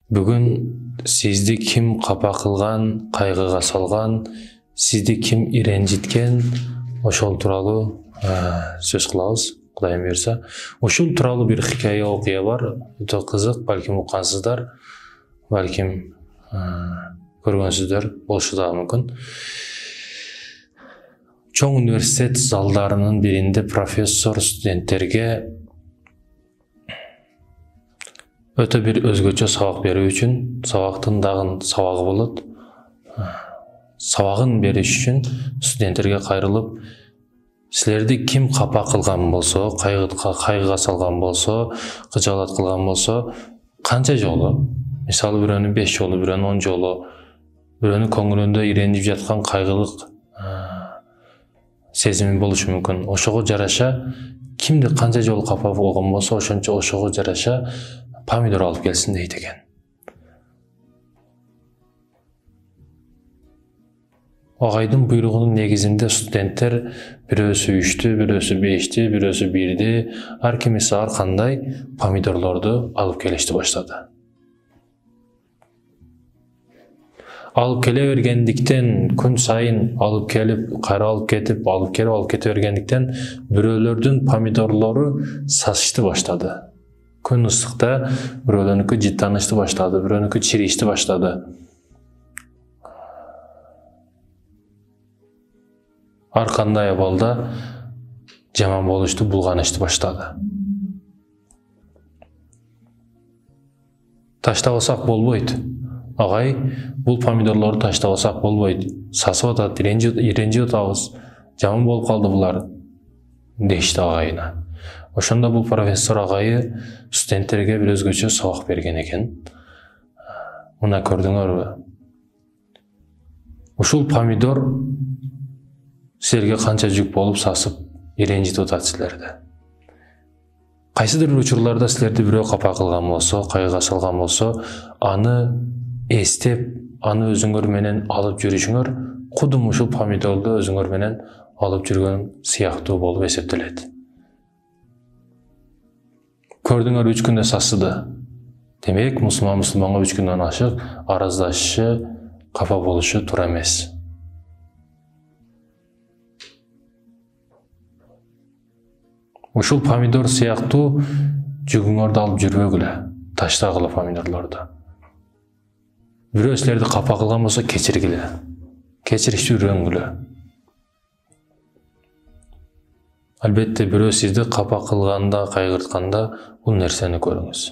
Бүгін сізді кім қапа қылған, қайғыға салған, сізді кім иренжіткен, ошол туралы сөз кылабыз, Кудайым буйрса. Ошол туралы бир хикая окуя бар, өтө кызык, балким уккансыздар, балким көргөнсүздөр болушу да мүмкүн. Чоң университет залдарынын биринде профессор студенттерге өтө бир өзгөчө сабак берүү үчүн, сабактын дагы сабагы болот. Сабагын бериш үчүн студенттерге кайрылып, силерди ким капа кылган болсо, кайгыга салган болсо, кыжаалат кылган болсо, канча жолу, мисалы бирөөнүн 5 жолу, бирөөнүн 10 жолу, бирөөнүн көңүлүндө иренип жаткан кайгылык сезими болушу мүмкүн. Ошого жараша кимди канча жолу капа болгон болсо, ошого жараша помидор алып келсин дейт экен. Агайдын буйругунун негизинде студенттер бирөөсү 3-тү, бирөөсү 5-ти, бирөөсү 1-ди, ар кимиси ар кандай помидорлорду алып келишти баштады. Алып келе бергендиктен, күн сайын алып келип, кайра алып кетип, алып кете бергендиктен бирөөлөрдүн помидорлору сасышты баштады. Күн ысыкта бирөөлөрүнүкү жыттанышты баштады, бирөөнүкү чиришти баштады. Ар кандай абалда жаман болушту, булганышты баштады. Таштабасак болбойт. Агай, бул помидорлорду таштабасак болбойт. Сасып атат, иренжип атабыз. Жаман болуп калды булар, дешти агайына. Ошондо бул профессор агайы студенттерге бир өзгөчө сабак берген экен. Мына көрдүңөрбү? Ушул помидор силерге канча жүк болуп сасып, иренжитип атат силерди. Кайсыдыр бир учурларда силерди бирөө капа кылган болсо, кайгыга салган болсо, аны эстеп, аны өзүңөр менен алып жүрүшүңөр, кудум ушул помидорду өзүңөр менен алып жүргөн сыяктуу болуп эсептелет. Көрдүңөр 3 күндө сасыды. Демек, мусулманга 3 күндөн ашык араздашышы, капа болушу туура эмес. Ушул помидор сыяктуу жүгүңөрдү алып жүрбөгүлө, таштагыла помидорлорду. Бирөө силерди капа кылган болсо кечиргиле, кечиришти үйрөнгүлө. Албетте бирөө сизди капа кылганда, кайгыртканда бул нерсени көрүңүз.